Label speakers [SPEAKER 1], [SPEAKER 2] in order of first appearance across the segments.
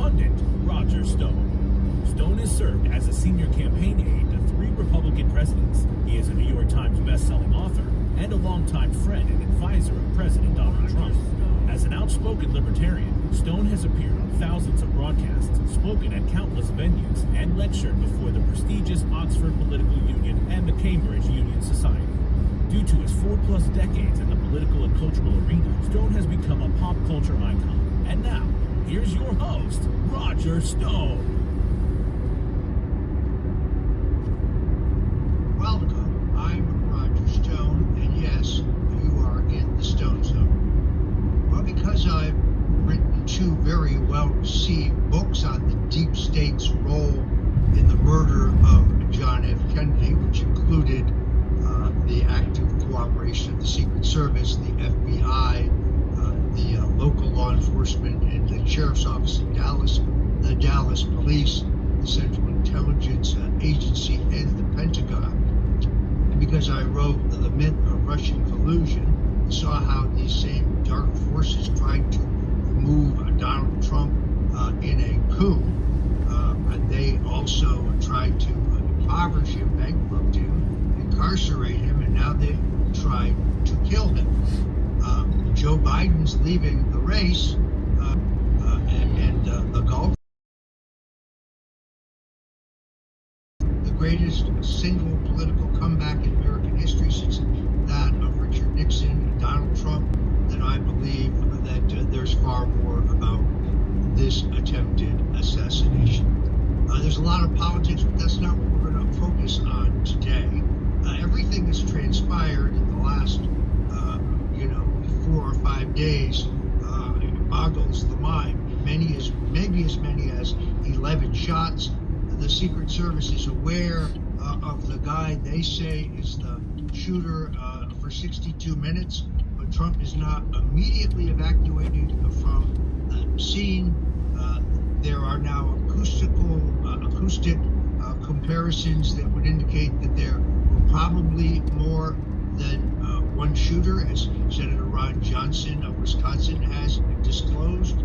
[SPEAKER 1] pundit Roger Stone. Stone has served as a senior campaign aide to 3 Republican presidents. He is a New York Times best-selling author and a longtime friend and advisor of President Donald Trump. As an outspoken libertarian, Stone has appeared on thousands of broadcasts, spoken at countless venues, and lectured before the prestigious Oxford Political Union and the Cambridge Union Society. Due to his 4+ decades in the political and cultural arena, Stone has become a pop culture icon. And now, here's your host, Roger Stone.
[SPEAKER 2] Welcome, I'm Roger Stone, and yes, you are in the Stone Zone. Well, because I've written 2 very well-received books on the deep state's role in the murder of John F. Kennedy, which included the active cooperation of the Secret Service, the FBI, the local law enforcement and the Sheriff's Office in Dallas, the Dallas Police, the Central Intelligence Agency, and the Pentagon. And because I wrote The Myth of Russian Collusion, saw how these same dark forces tried to remove Donald Trump in a coup. And they also tried to impoverish him, bankrupt him, incarcerate him, and now they tried to kill him. Joe Biden's leaving the race, and the Gulf. The greatest single political comeback in American history since that of Richard Nixon and Donald Trump, that I believe that there's far more about this attempted assassination. There's a lot of politics, but that's not what we're going to focus on today. Everything that's transpired in the last, 4 or 5 days, it boggles the mind. Maybe as many as 11 shots. The Secret Service is aware of the guy they say is the shooter for 62 minutes, but Trump is not immediately evacuated from the scene. There are now acoustic comparisons that would indicate that there were probably more than one shooter, as Senator Ron Johnson of Wisconsin has disclosed.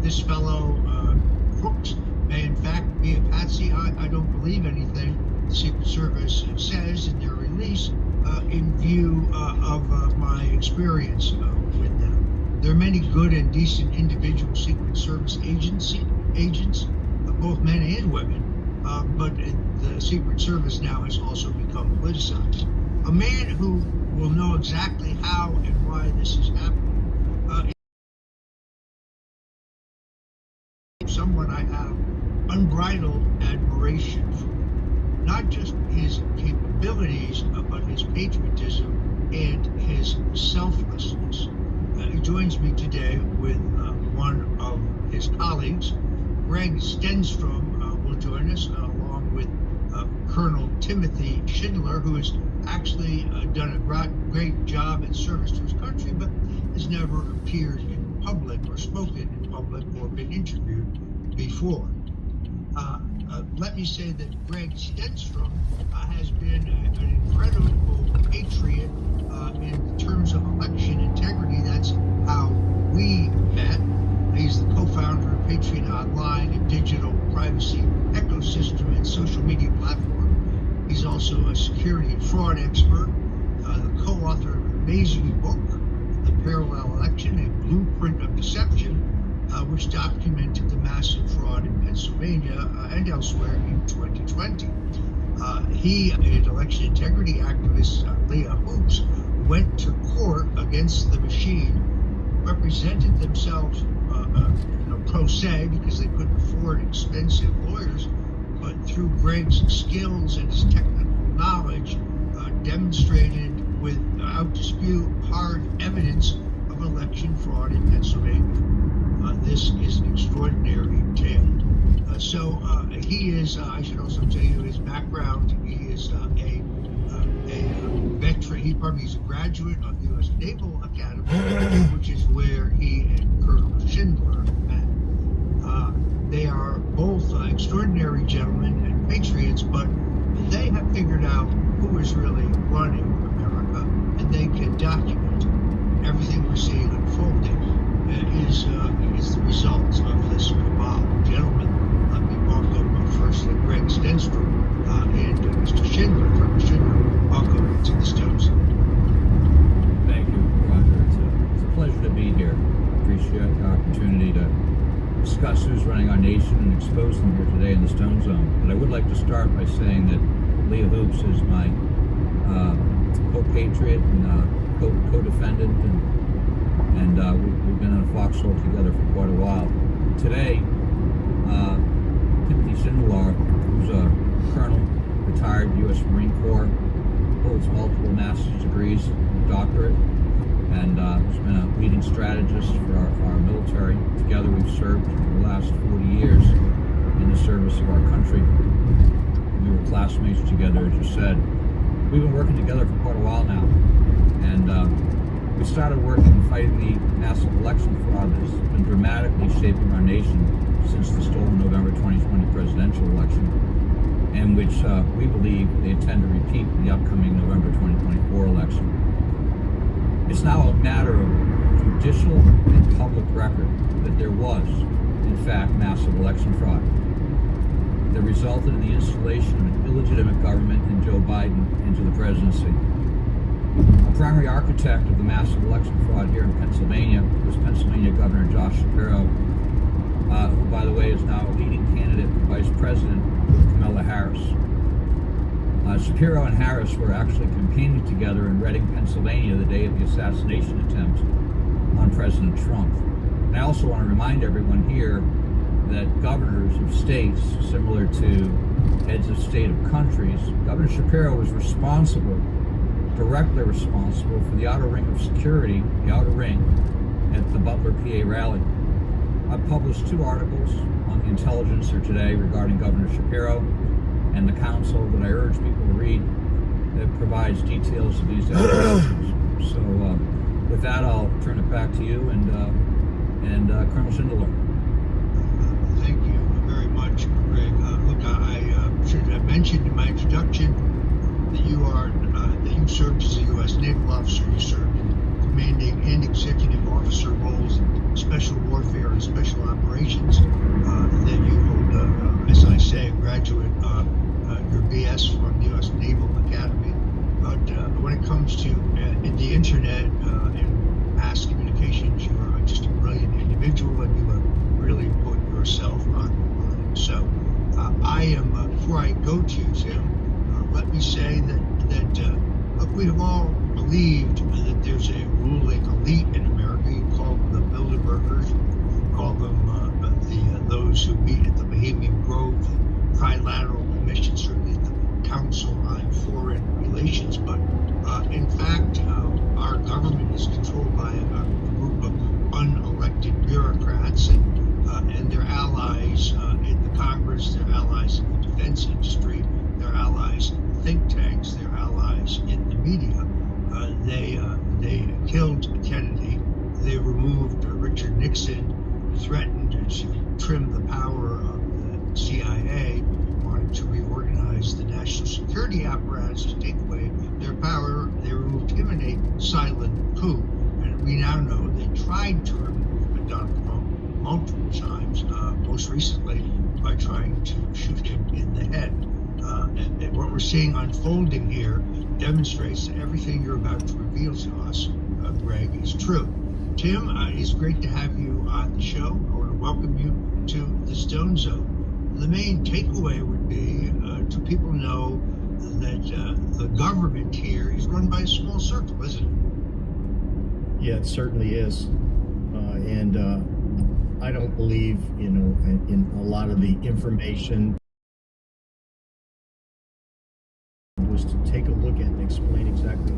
[SPEAKER 2] This fellow Crooks may in fact be a patsy. I don't believe anything the Secret Service says in their release in view of my experience with them. There are many good and decent individual Secret Service agents, both men and women, but the Secret Service now has also become politicized. A man who will know exactly how and why this is happening. Someone I have unbridled admiration for, not just his capabilities, but his patriotism and his selflessness. He joins me today with one of his colleagues, Greg Stenstrom, will join us along with Colonel Timothy Schindler, who has actually done a great job in service to his country, but has never appeared in public or spoken in public or been interviewed before. Let me say that Greg Stenstrom has been an incredible patriot in terms of election integrity. That's how we met. He's the co-founder of Patriot Online, a digital privacy ecosystem and social media platform. He's also a security and fraud expert, the co-author of an amazing book, The Parallel Election, a Blueprint of Deception, which documented the massive fraud in Pennsylvania and elsewhere in 2020. He and election integrity activist Leah Hoops went to court against the machine, represented themselves pro se because they couldn't afford expensive lawyers, but through Greg's skills and his technical knowledge, demonstrated without dispute hard evidence of election fraud in Pennsylvania. This is an extraordinary tale. He is, I should also tell you his background. He is a veteran. He's a graduate of the U.S. Naval Academy, which is where he and Colonel Schindler met. They are both extraordinary gentlemen and patriots, but they have figured out who is really running America, and they can document everything we're seeing unfolding. is the result of this cabal. Gentlemen, let me welcome first Greg Stenstrom and Mr. Schindler. Colonel Schindler, welcome to the Stones.
[SPEAKER 3] Thank you, Roger. It's a pleasure to be here. Appreciate the opportunity to discuss who's running our nation and expose them here today in the Stone Zone. But I would like to start by saying that Leah Hoops is my co-patriot and co-defendant, and we've been in a foxhole together for quite a while. Today, Timothy Schindler, who's a colonel, retired U.S. Marine Corps, holds multiple master's degrees, doctorate, and has been a leading strategist for our military. Together we've served for the last 40 years in the service of our country. We were classmates together, as you said. We've been working together for quite a while now, and we started working fighting the massive election fraud that's been dramatically shaping our nation since the stolen November 2020 presidential election, and which we believe they intend to repeat in the upcoming November 2024 election. It's now a matter of judicial and public record that there was, in fact, massive election fraud that resulted in the installation of an illegitimate government and Joe Biden into the presidency. The primary architect of the massive election fraud here in Pennsylvania was Pennsylvania Governor Josh Shapiro, who, by the way, is now a leading candidate for vice president with Kamala Harris. Shapiro and Harris were actually campaigning together in Reading, Pennsylvania, the day of the assassination attempt on President Trump. And I also want to remind everyone here that governors of states, similar to heads of state of countries, Governor Shapiro was directly responsible for the outer ring of security, the outer ring, at the Butler, PA rally. I've published 2 articles on the Intelligencer today regarding Governor Shapiro and the counsel that I urge people to read that provides details of these allegations. So with that, I'll turn it back to you and Colonel Schindler.
[SPEAKER 2] Thank you very much, Greg. Look, I should have mentioned in my introduction that you served as a U.S. naval officer. You served in commanding and executive officer roles in special warfare and special operations. That you hold, as I say, a graduate, your BS from the U.S. Naval Academy. But when it comes to the internet and mass communications, you are just a brilliant individual, and you have really put yourself on the line. So I am, before I go to you, Tim, let me say that look, we have all believed that there's a ruling elite in America. You call them the Bilderbergers, you call them those who meet at the Bohemian Grove, the Trilateral Commission, certainly the Council on Foreign Relations. But in fact, our government is controlled by a group of unelected bureaucrats and their allies in the Congress, their allies in the defense industry, their allies in the think tanks, their allies in the media. They killed Kennedy. They removed Richard Nixon, threatened to trim the power of the CIA, wanted to reorganize the national security apparatus to take away their power. They removed him in a silent coup. And we now know they tried to remove Donald Trump multiple times, most recently by trying to shoot him in the head. And what we're seeing unfolding here demonstrates that everything you're about to reveal to us, Greg, is true. Tim, it's great to have you on the show. I want to welcome you to the Stone Zone. The main takeaway would be to people know that the government here is run by a small circle, isn't it?
[SPEAKER 4] Yeah, it certainly is. And I don't believe, in a lot of the information was to take a look at and explain exactly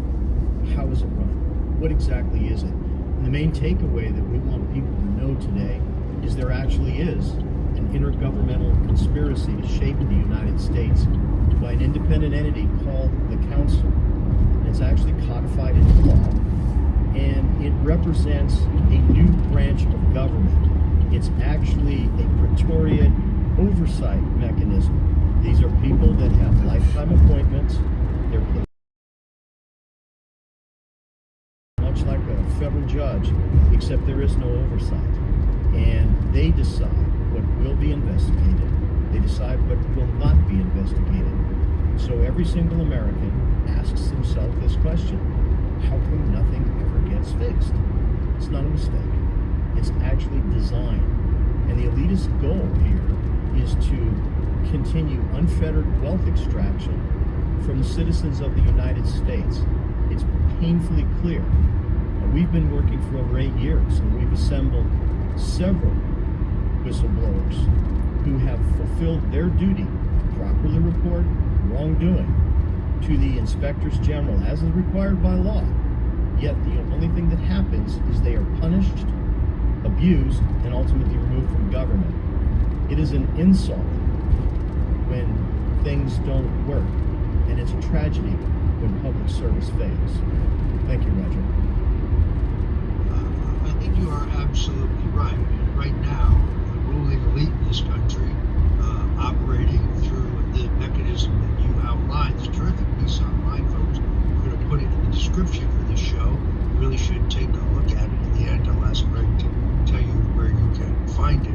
[SPEAKER 4] how is it run, what exactly is it. And the main takeaway that we want people to know today is there actually is an intergovernmental conspiracy to shape the United States by an independent entity called the Council. And it's actually codified into law, and it represents a new branch of government. It's actually a Praetorian oversight mechanism. These are people that have lifetime appointments. They're much much like a federal judge, except there is no oversight. And they decide what will be investigated. They decide what will not be investigated. So every single American asks himself this question: how come nothing ever gets fixed? It's not a mistake. It's actually designed. And the elitist goal here is to continue unfettered wealth extraction from the citizens of the United States. It's painfully clear. We've been working for over 8 years, and we've assembled several whistleblowers who have fulfilled their duty to properly report wrongdoing to the inspectors general as is required by law. Yet the only thing that happens is they are punished, abused, and ultimately removed from government. It is an insult when things don't work, and it's a tragedy when public service fails. Thank you, Roger.
[SPEAKER 2] I think you are absolutely right. Right now, the ruling elite in this country, operating through the mechanism that you outlined, this terrific piece online, folks. We're going to put it in the description for this show. You really should take a look at it. At the end, I'll ask Greg to tell you where you can find it.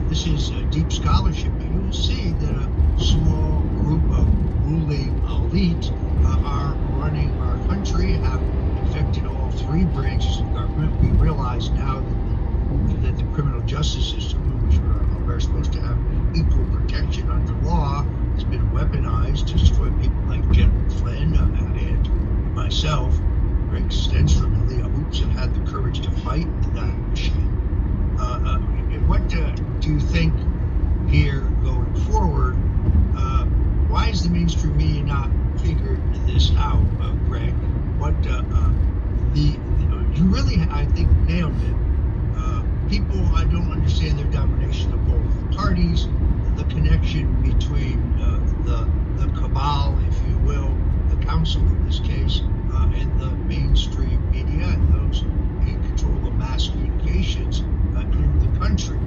[SPEAKER 2] This is deep scholarship, and you will see that a small group of ruling elite are running our country, have infected all three branches of government. We realize now that the criminal justice system, which we're supposed to have equal protection under law, has been weaponized to destroy people like General Flynn and myself. Greg Stenstrom and Leah Hoops have had the courage to fight that machine. What do you think here going forward? Why is the mainstream media not figured this out, Greg? You really, I think, nailed it. People, I don't understand their domination of both parties, the connection between the cabal, if you will, the council in this case, and the mainstream media and those in control of mass communications in the country.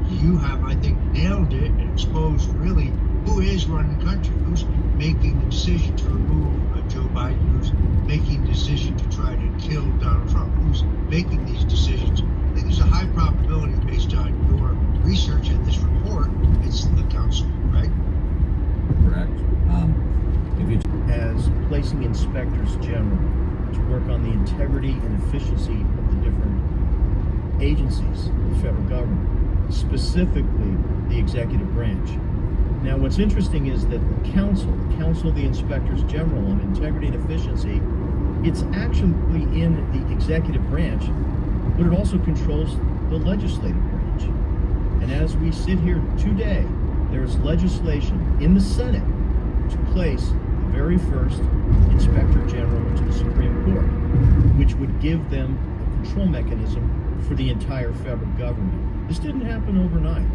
[SPEAKER 2] You have, I think, nailed it and exposed really who is running the country, who's making the decision to remove Joe Biden, who's making the decision to try to kill Donald Trump, who's making these decisions. I think there's a high probability, based on your research and this report, it's the council, right?
[SPEAKER 3] Correct.
[SPEAKER 4] As placing inspectors general to work on the integrity and efficiency of the different agencies of the federal government, specifically the executive branch. Now, what's interesting is that the council of the inspectors general on integrity and efficiency, it's actually in the executive branch, but it also controls the legislative branch. And as we sit here today, there's legislation in the Senate to place the very first inspector general to the Supreme Court, which would give them a control mechanism for the entire federal government. This didn't happen overnight.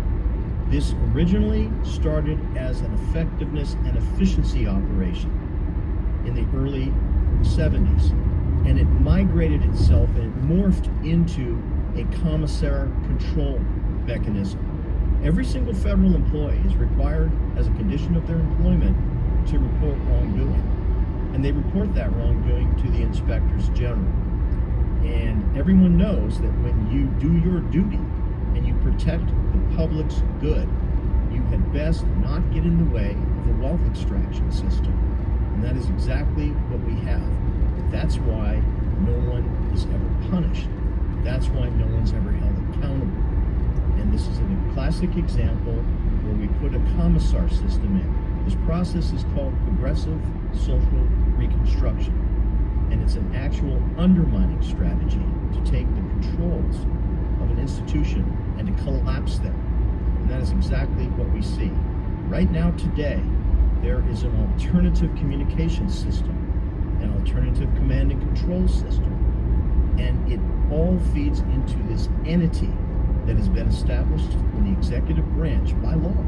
[SPEAKER 4] This originally started as an effectiveness and efficiency operation in the early 70s, and it migrated itself and it morphed into a commissar control mechanism. Every single federal employee is required, as a condition of their employment, to report wrongdoing, and they report that wrongdoing to the inspectors general. And everyone knows that when you do your duty and you protect the public's good, you had best not get in the way of the wealth extraction system. And that is exactly what we have. That's why no one is ever punished. That's why no one's ever held accountable. And this is a classic example where we put a commissar system in. This process is called progressive social reconstruction. And it's an actual undermining strategy to take the controls of an institution and to collapse them. And that is exactly what we see. Right now, today, there is an alternative communication system, an alternative command and control system, and it all feeds into this entity that has been established in the executive branch by law.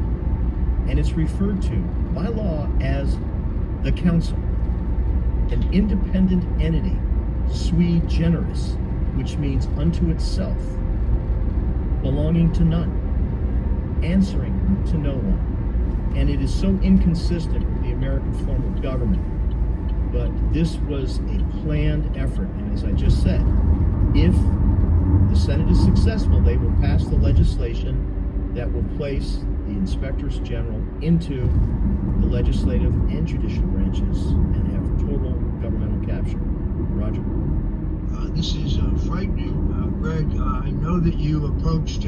[SPEAKER 4] And it's referred to by law as the council, an independent entity, sui generis, which means unto itself, belonging to none, answering to no one. And it is so inconsistent with the American form of government But this was a planned effort, and as I just said, if the Senate is successful, they will pass the legislation that will place the inspectors general into the legislative and judicial branches and have total governmental capture. Roger?
[SPEAKER 2] This is frightening. Greg, I know that you approached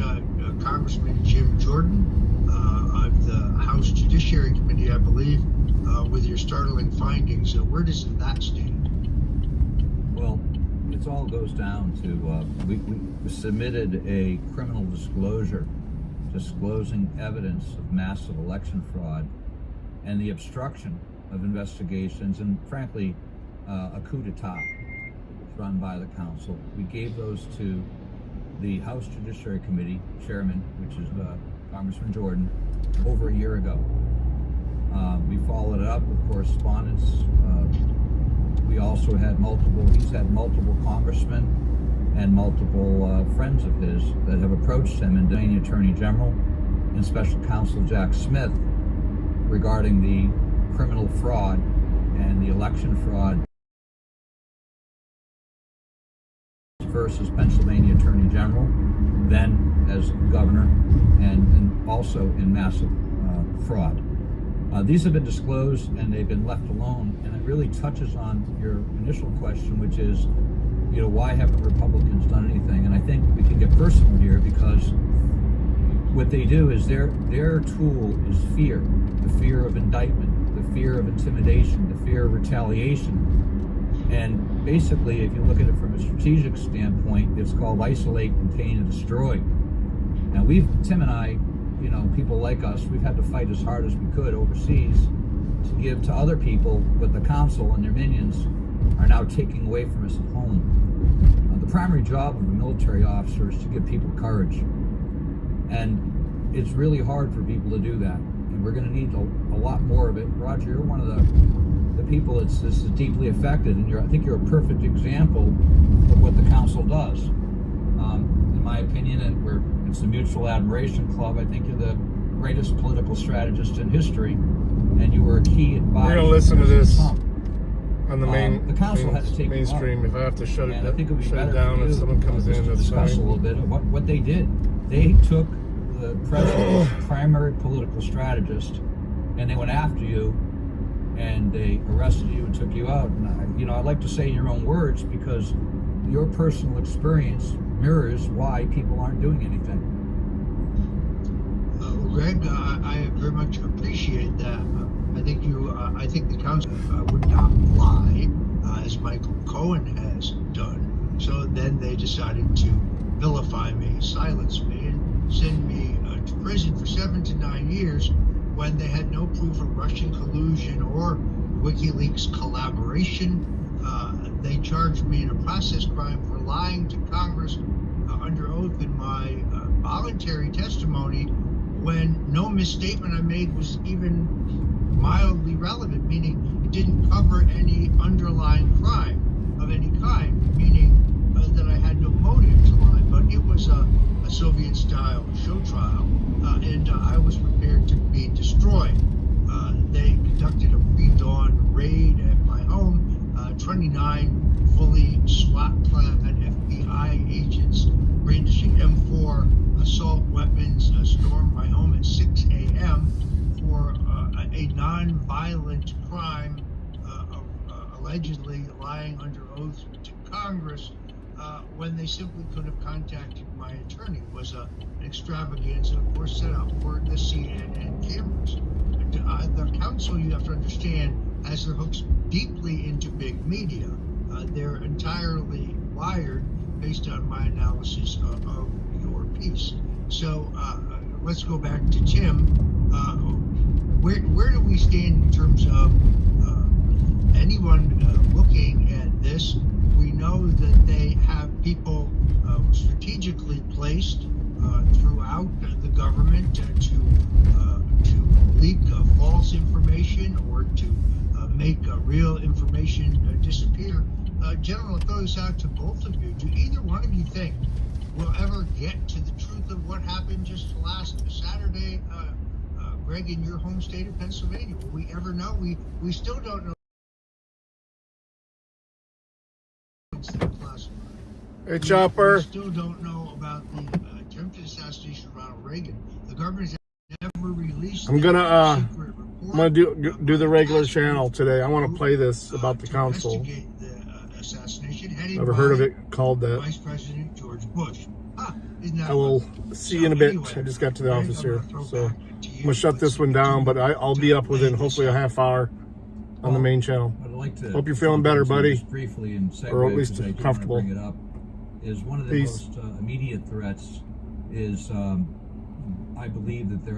[SPEAKER 2] Congressman Jim Jordan of the House Judiciary Committee, I believe, with your startling findings. Where does that stand?
[SPEAKER 3] Well, it all goes down to we submitted a criminal disclosure disclosing evidence of massive election fraud and the obstruction of investigations and, frankly, a coup d'etat run by the council. We gave those to the House Judiciary Committee chairman, which is Congressman Jordan, over a year ago. We followed it up with correspondence. We also had he's had multiple congressmen and multiple friends of his that have approached him, and the Attorney General and Special Counsel Jack Smith, regarding the criminal fraud and the election fraud versus Pennsylvania Attorney General, then as governor, and also in massive fraud. These have been disclosed and they've been left alone, and it really touches on your initial question, which is, why haven't Republicans done anything? And I think we can get personal here, because what they do is their tool is fear, the fear of indictment, the fear of intimidation, the fear of retaliation. And basically, if you look at it from a strategic standpoint, it's called isolate, contain, and destroy. Now, Tim and I, people like us, we've had to fight as hard as we could overseas to give to other people what the council and their minions are now taking away from us at home. The primary job of a military officer is to give people courage. And it's really hard for people to do that. And we're going to need a lot more of it. Roger, you're one of the people this is deeply affected, and I think you're a perfect example of what the council does. In my opinion, and it's the Mutual Admiration Club, I think you're the greatest political strategist in history, and you were a key advisor.
[SPEAKER 5] We're going to listen to this
[SPEAKER 3] Trump.
[SPEAKER 5] on the
[SPEAKER 3] The council had to take
[SPEAKER 5] mainstream. If I have to shut it,
[SPEAKER 3] I think it would be
[SPEAKER 5] shut
[SPEAKER 3] better
[SPEAKER 5] it down
[SPEAKER 3] for
[SPEAKER 5] if
[SPEAKER 3] you,
[SPEAKER 5] someone comes in,
[SPEAKER 3] to
[SPEAKER 5] that's
[SPEAKER 3] discuss
[SPEAKER 5] fine.
[SPEAKER 3] a little bit of what they did. They took the president's primary political strategist, and they went after you, and they arrested you and took you out. And I'd like to say in your own words, because your personal experience mirrors why people aren't doing anything.
[SPEAKER 2] Greg, I very much appreciate that. I think the council would not lie, as Michael Cohen has done. So then they decided to vilify me, silence me, and send me to prison for 7 to 9 years when they had no proof of Russian collusion or WikiLeaks collaboration. They charged me in a process crime for lying to Congress under oath in my voluntary testimony, when no misstatement I made was even mildly relevant, meaning it didn't cover any underlying crime of any kind, meaning that I had no motive to lie. But it was a Soviet-style show trial, and I was prepared to be destroyed. They conducted a pre-dawn raid at my home. 29 fully SWAT-clad FBI agents brandishing M4 assault weapons stormed my home at 6 a.m. for a non-violent crime of allegedly lying under oath to Congress when they simply could have contacted my attorney. It was an extravaganza, of course, set up for the CNN cameras. The council, you have to understand, has their hooks deeply into big media. They're entirely wired based on my analysis of your piece. So let's go back to Tim. Where do we stand in terms of anyone looking at this? We know that they have people strategically placed throughout the government to leak false information or to make real information disappear. General, I'll throw this out to both of you. Do either one of you think we'll ever get to the truth of what happened just last Saturday, Greg, in your home state of Pennsylvania? Will we ever know? We still don't know. documents that are classified.
[SPEAKER 5] Hey, Chopper.
[SPEAKER 2] We still don't know about the attempted assassination of Ronald Reagan. The government has never released.
[SPEAKER 5] I'm gonna
[SPEAKER 2] secret report
[SPEAKER 5] I'm gonna do the regular
[SPEAKER 2] task
[SPEAKER 5] channel
[SPEAKER 2] force
[SPEAKER 5] today. I want to play this about the
[SPEAKER 2] to
[SPEAKER 5] council.
[SPEAKER 2] investigate the assassination headed
[SPEAKER 5] Never heard of
[SPEAKER 2] by
[SPEAKER 5] it called that.
[SPEAKER 2] Vice President George Bush. Isn't that
[SPEAKER 5] I will
[SPEAKER 2] lovely?
[SPEAKER 5] see you in a bit. I just got to the office here, so I'm gonna shut this one down. But I'll be up within hopefully a half hour on the main channel.
[SPEAKER 3] I'd like to.
[SPEAKER 5] Hope you're feeling better, buddy.
[SPEAKER 3] Just briefly and segue,
[SPEAKER 5] Or at least
[SPEAKER 3] because I do
[SPEAKER 5] comfortable.
[SPEAKER 3] wanna bring it up. Is one of the
[SPEAKER 5] Peace.
[SPEAKER 3] most immediate threats is I believe that they're